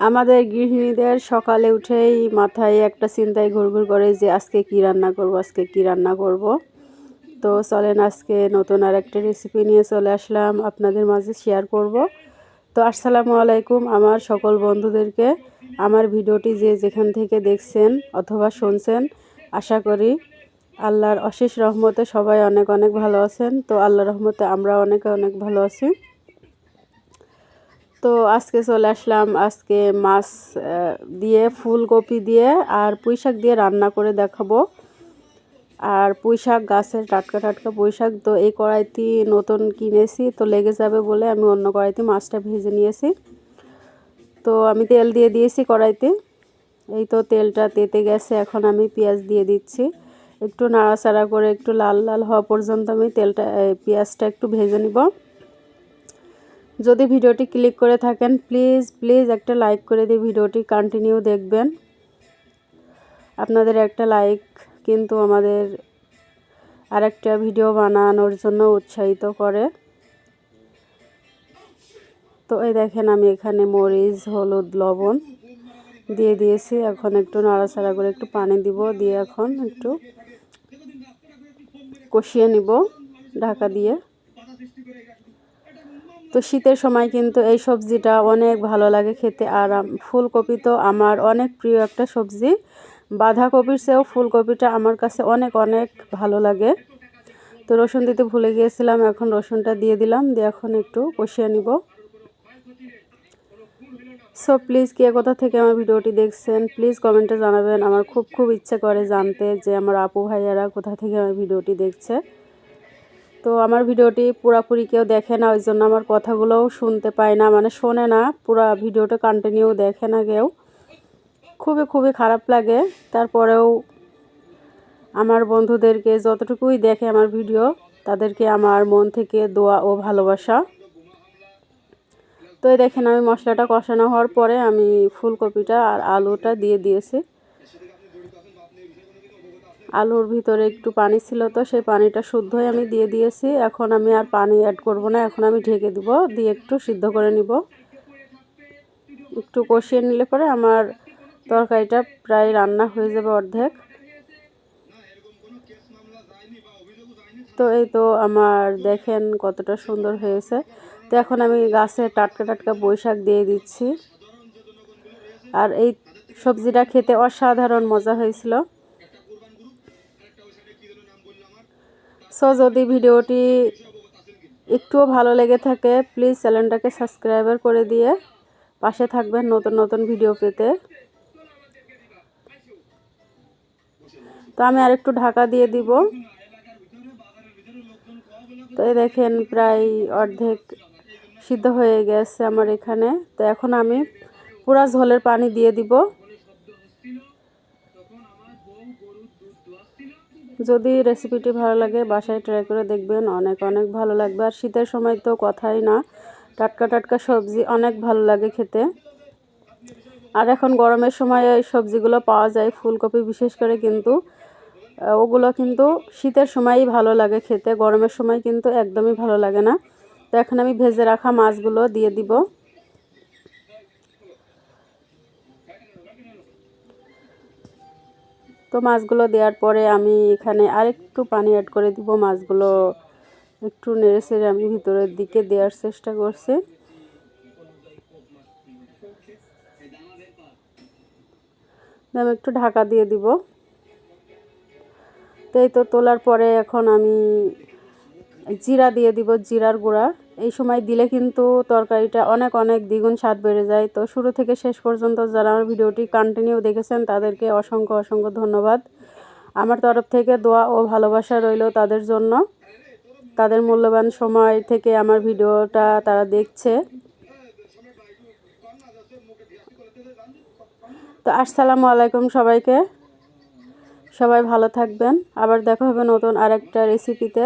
আমাদের গৃহিণীদের সকালে উঠেই মাথায় একটা চিন্তায় ঘুরঘুর করে যে আজকে কি রান্না করব। তো চলেন আজকে নতুন আর একটা রেসিপি নিয়ে চলে আসলাম, আপনাদের মাঝে শেয়ার করব। তো আসসালামু আলাইকুম আমার সকল বন্ধুদেরকে। আমার ভিডিওটি যে যেখান থেকে দেখছেন অথবা শুনছেন, আশা করি আল্লাহর অশেষ রহমতে সবাই অনেক অনেক ভালো আছেন। তো আল্লাহর রহমতে আমরা অনেক অনেক ভালো আছি। তো আজকে চলে আসলাম, আজকে মাছ দিয়ে ফুলকপি দিয়ে আর পুঁই শাক দিয়ে রান্না করে দেখাবো। আর পুঁই শাক গাছের টাটকা টাটকা পুঁই শাক, তো এই কড়াইটি নতুন কিনেছি, তো লেগে যাবে বলে আমি অন্য কড়াইতে মাছটা ভেজে নিয়েছি। তো আমি তেল দিয়ে দিয়েছি কড়াইতে, এই তো তেলটা তেতে গেছে। এখন আমি পেঁয়াজ দিয়ে দিচ্ছি, একটু নাড়াচাড়া করে একটু লাল লাল হওয়া পর্যন্ত আমি পেঁয়াজটা একটু ভেজে নিব। যদি ভিডিওটি ক্লিক করে থাকেন প্লিজ একটা লাইক করে দিয়ে ভিডিওটি কন্টিনিউ দেখবেন। আপনাদের একটা লাইক কিন্তু আমাদের আরেকটা ভিডিও বানানোর জন্য উৎসাহিত করে। তো এই দেখেন আমি এখানে মরিচ, হলুদ, লবণ দিয়ে দিয়েছি। এখন একটু নাড়াচাড়া করে একটু পানি দিব, দিয়ে এখন একটু কষিয়ে নিব ঢাকা দিয়ে। তো শীতের সময় কিন্তু এই সবজিটা অনেক ভালো লাগে খেতে। আর ফুলকপি তো আমার অনেক প্রিয় একটা সবজি, বাঁধাকপির চেয়েও ফুলকপিটা আমার কাছে অনেক অনেক ভালো লাগে। তো রসুন দিতে ভুলে গিয়েছিলাম, এখন রসুনটা দিয়ে দিলাম, দিয়ে এখন একটু কষিয়ে নিব। সো প্লিজ কে কোথা থেকে আমার ভিডিওটি দেখছেন প্লিজ কমেন্টে জানাবেন। আমার খুব ইচ্ছে করে জানতে যে আমার আপু ভাইয়ারা কোথা থেকে আমার ভিডিওটি দেখছে। তো আমার ভিডিওটি পুরাপুরি কেউ দেখে না, ওই জন্য আমার কথাগুলোও শুনতে পায় না, মানে শোনে না, পুরা ভিডিওটা কন্টিনিউ দেখে না কেউ। খুবই খারাপ লাগে। তারপরেও আমার বন্ধুদেরকে যতটুকুই দেখে আমার ভিডিও, তাদেরকে আমার মন থেকে দোয়া ও ভালোবাসা। তো এই দেখেন আমি মশলাটা কষানো হওয়ার পরে আমি ফুলকপিটা আর আলুটা দিয়ে দিয়েছি। আলুর ভিতরে একটু পানি ছিল, তো সেই পানিটা শুদ্ধ হয়ে আমি দিয়ে দিয়েছি। এখন আমি আর পানি অ্যাড করব না, এখন আমি ঢেকে দিব, দিয়ে একটু সিদ্ধ করে নিব। একটু কষিয়ে নিলে পরে আমার তরকারিটা প্রায় রান্না হয়ে যাবে অর্ধেক। তো এই তো আমার দেখেন কতটা সুন্দর হয়েছে। তো এখন আমি গাছের টাটকা পুঁই শাক দিয়ে দিচ্ছি। আর এই সবজিটা খেতে অসাধারণ মজা হয়েছিল। সো যদি ভিডিওটি একটুও ভালো লেগে থাকে প্লিজ চ্যানেলটাকে সাবস্ক্রাইব করে দিয়ে পাশে থাকবেন নতুন ভিডিও পেতে। তো আমি আরেকটু ঢাকা দিয়ে দিব। তো এই দেখেন প্রায় অর্ধেক সিদ্ধ হয়ে গেছে আমার এখানে। তো এখন আমি পুরা ঝোলের পানি দিয়ে দিব। যদি রেসিপিটি ভালো লাগে বাসায় ট্রাই করে দেখবেন, অনেক ভালো লাগবে। আর শীতের সময় তো কথাই না, টাটকা সবজি অনেক ভালো লাগে খেতে। আর এখন গরমের সময় এই সবজিগুলো পাওয়া যায়, ফুলকপি বিশেষ করে, কিন্তু ওগুলো কিন্তু শীতের সময়ই ভালো লাগে খেতে, গরমের সময় কিন্তু একদমই ভালো লাগে না। তো এখন আমি ভেজে রাখা মাছগুলো দিয়ে দিব। তো মাছগুলো দেওয়ার পরে আমি এখানে আরেকটু পানি অ্যাড করে দিব। মাছগুলো একটু নেড়েচেড়ে আমি ভিতরের দিকে দেওয়ার চেষ্টা করছি। আমি একটু ঢাকা দিয়ে দিব। তো এই তো তোলার পরে এখন আমি জিরা দিয়ে দিব, জিরার গুঁড়া। এই সময় দিলে কিন্তু তরকারিটা অনেক দ্বিগুণ স্বাদ বেড়ে যায়। তো শুরু থেকে শেষ পর্যন্ত যারা আমার ভিডিওটি কন্টিনিউ দেখেছেন তাদেরকে অসংখ্য ধন্যবাদ। আমার তরফ থেকে দোয়া ও ভালোবাসা রইল তাদের জন্য। তাদের মূল্যবান সময় থেকে আমার ভিডিওটা তারা দেখছে। তো আসসালামু আলাইকুম সবাইকে, সবাই ভালো থাকবেন। আবার দেখা হবে নতুন আরেকটা রেসিপিতে।